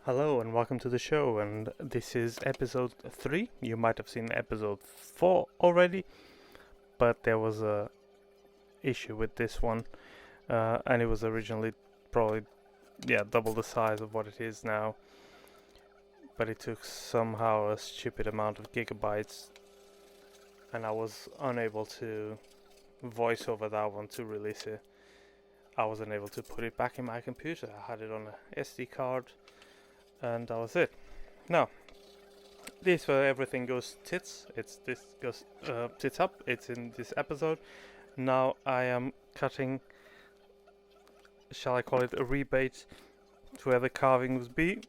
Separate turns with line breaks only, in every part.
Hello and welcome to the show, and this is episode 3. You might have seen episode 4 already, but there was a issue with this one, and it was originally probably double the size of what it is now, but it took somehow a stupid amount of gigabytes, and I was unable to voice over that one to release it. I wasn't able to put it back in my computer. I had it on a SD card, and that was it. Now, this where everything goes tits. This goes tits up. It's in this episode. Now I am cutting. Shall I call it a rebate to where the carvings be?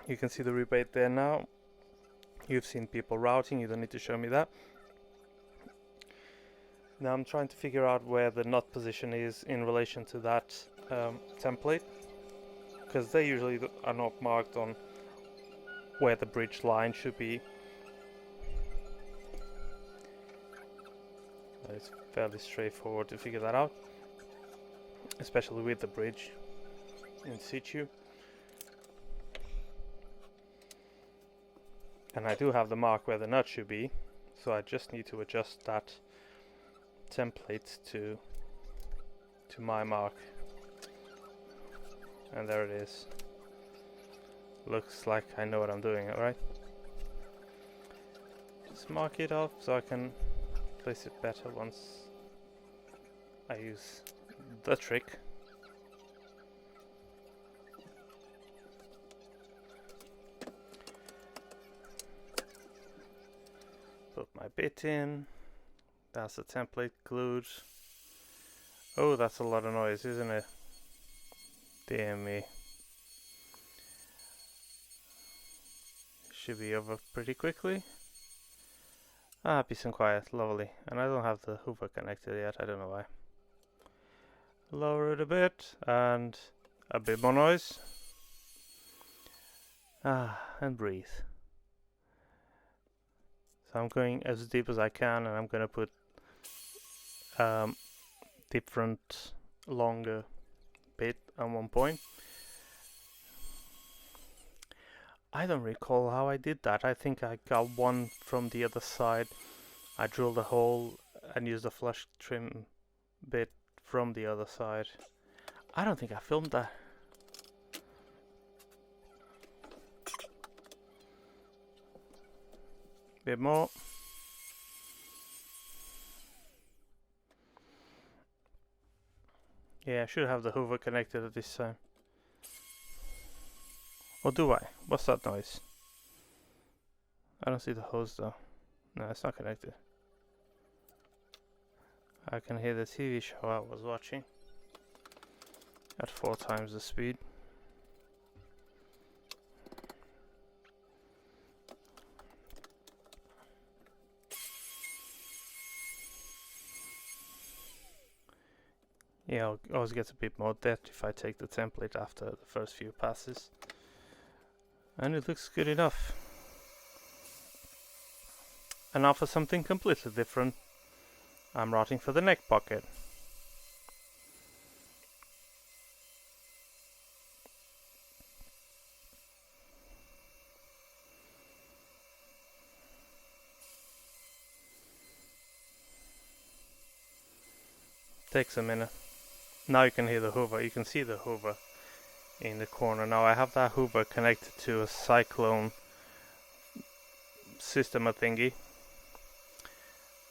You can see the rebate there now. You've seen people routing. You don't need to show me that. Now I'm trying to figure out where the knot position is in relation to that template, because they usually are not marked on where the bridge line should be. It's fairly straightforward to figure that out, especially with the bridge in situ. And I do have the mark where the nut should be, so I just need to adjust that template to my mark. And there it is. Looks like I know what I'm doing, alright? Just mark it off so I can place it better once I use the trick. Put my bit in. That's the template glued. Oh, that's a lot of noise, isn't it? Dear me. Should be over pretty quickly. Peace and quiet, lovely. And I don't have the hoover connected yet, I don't know why. Lower it a bit, and a bit more noise. And breathe. So I'm going as deep as I can, and I'm gonna put different longer bit at one point. I don't recall how I did that. I think I got one from the other side. I drilled a hole and used a flush trim bit from the other side. I don't think I filmed that. Bit more. Yeah, I should have the hoover connected at this time. Or do I? What's that noise? I don't see the hose though. No, it's not connected. I can hear the TV show I was watching at 4 times the speed. Yeah, it always gets a bit more depth if I take the template after the first few passes. And it looks good enough. And now for something completely different. I'm routing for the neck pocket. Takes a minute. Now you can hear the hoover. You can see the hoover in the corner. Now I have that hoover connected to a cyclone system thingy,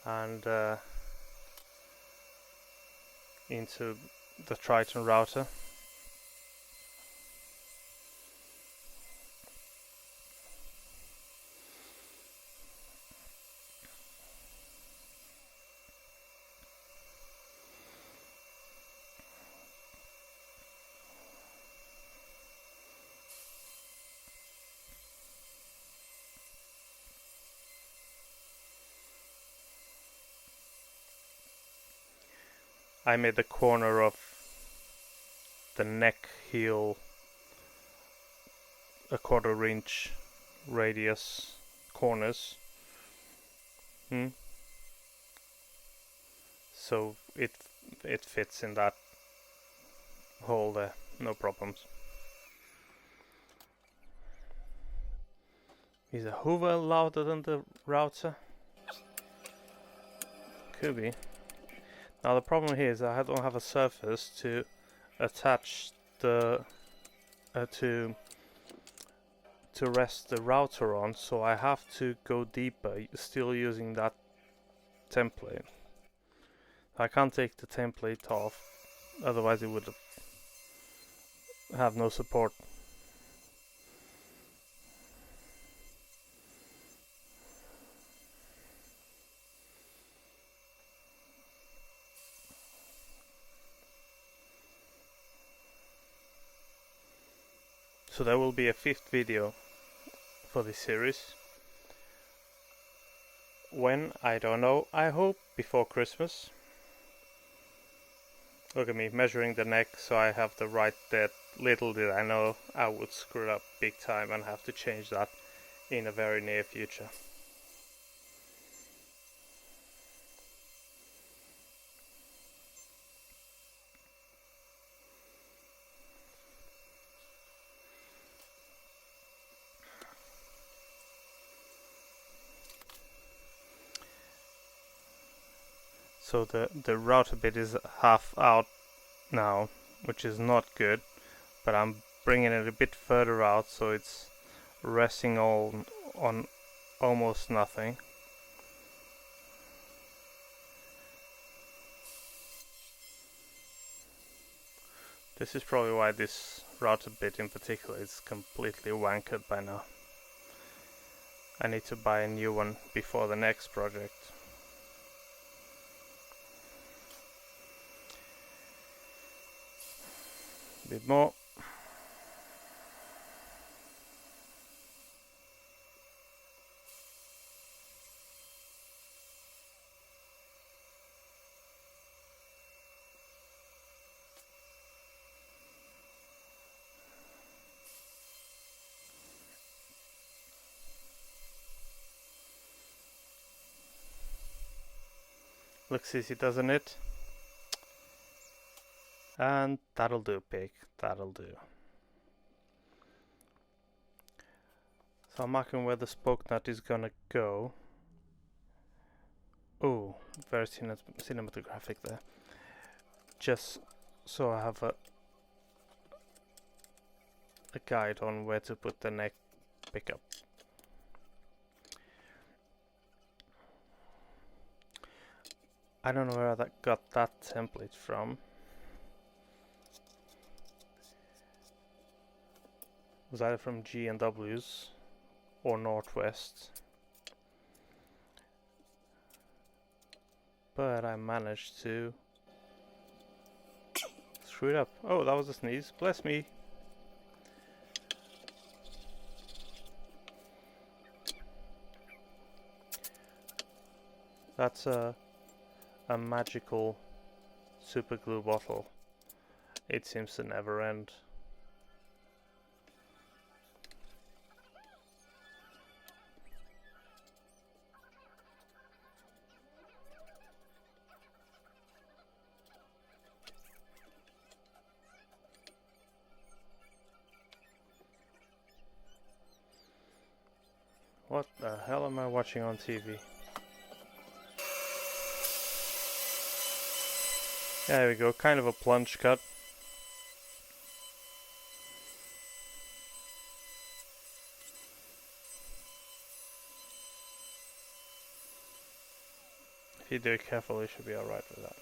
and into the Triton router. I made the corner of the neck heel a 1/4 inch radius corners. So it fits in that hole there, no problems. Is a Hoover louder than the router? Could be. Now the problem here is I don't have a surface to attach the to rest the router on, so I have to go deeper, still using that template. I can't take the template off, otherwise it would have no support. So there will be a 5th video for this series. When? I don't know. I hope before Christmas. Look at me measuring the neck so I have the right depth. Little did I know I would screw it up big time and have to change that in a very near future. So the router bit is half out now, which is not good, but I'm bringing it a bit further out so it's resting all on almost nothing. This is probably why this router bit in particular is completely wankered by now. I need to buy a new one before the next project. A bit more. Looks easy, doesn't it? And that'll do, pig. That'll do. So I'm marking where the spoke nut is gonna go. Oh, very cinematographic there. Just so I have a guide on where to put the neck pickup. I don't know where I got that template from. It was either from G&W's or Northwest. But I managed to screw it up. Oh, that was a sneeze. Bless me. That's a magical super glue bottle. It seems to never end. What the hell am I watching on TV? There we go, kind of a plunge cut. If you do it carefully, you should be alright with that.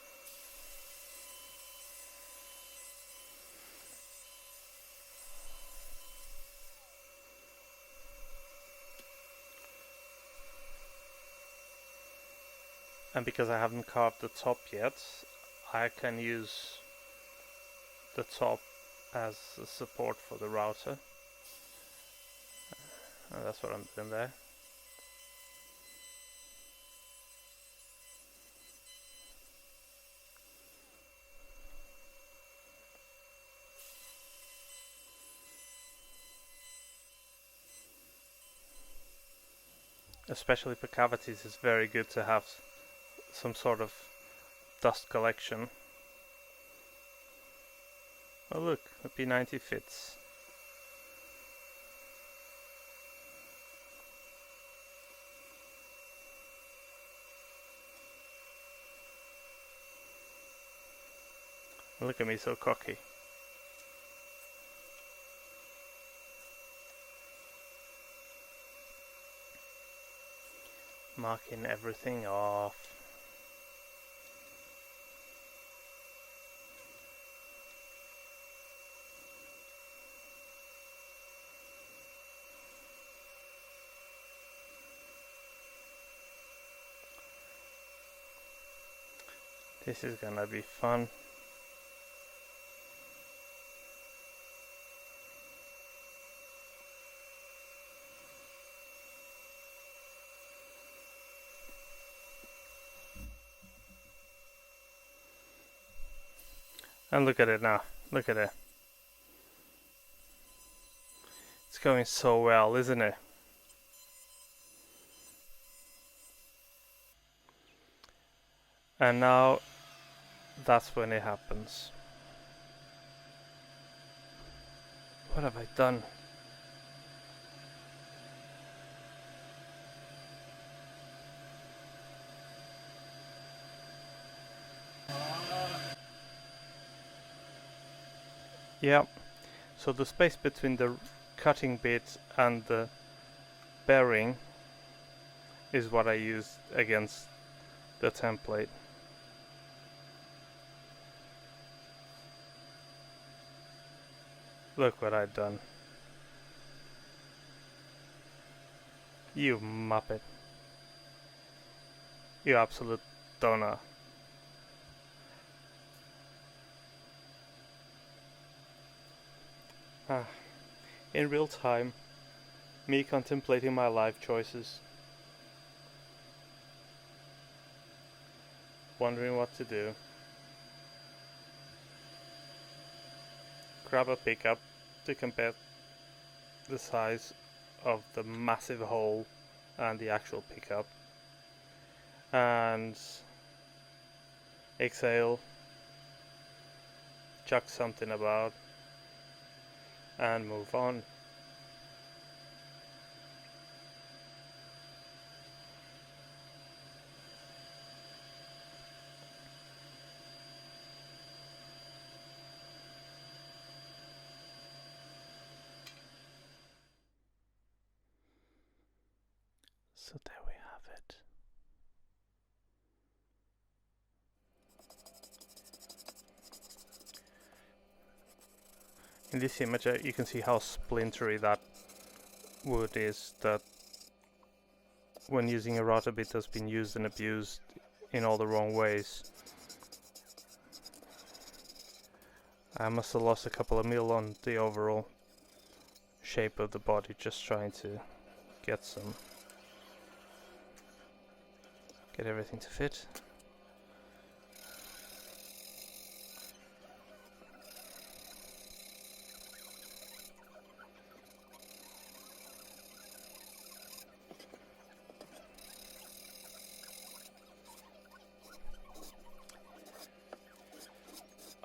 And because I haven't carved the top yet, I can use the top as a support for the router. And that's what I'm doing there. Especially for cavities, it's very good to have some sort of dust collection. Oh look, the P90 fits. Look at me, so cocky. Marking everything off. This is gonna be fun. And look at it now. Look at it. It's going so well, isn't it? And now that's when it happens. What have I done? Yeah, so the space between the cutting bit and the bearing is what I used against the template. Look what I've done. You muppet. You absolute donor. In real time, me contemplating my life choices. Wondering what to do. Grab a pickup to compare the size of the massive hole and the actual pickup. And exhale, chuck something about, and move on. So there we have it. In this image you can see how splintery that wood is, that when using a router bit has been used and abused in all the wrong ways. I must have lost a couple of mil on the overall shape of the body just trying to get everything to fit.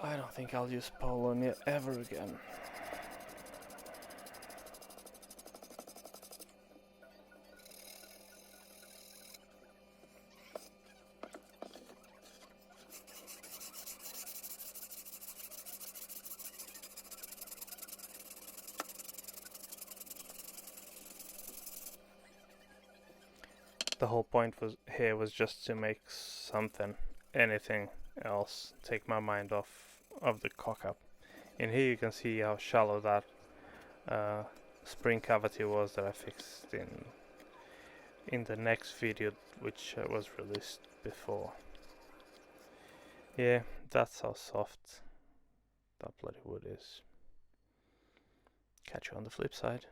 I don't think I'll use Poland ever again. The whole point was just to make something, anything else, take my mind off of the cockup. In here you can see how shallow that spring cavity was that I fixed in the next video, which was released before. Yeah, that's how soft that bloody wood is. Catch you on the flip side.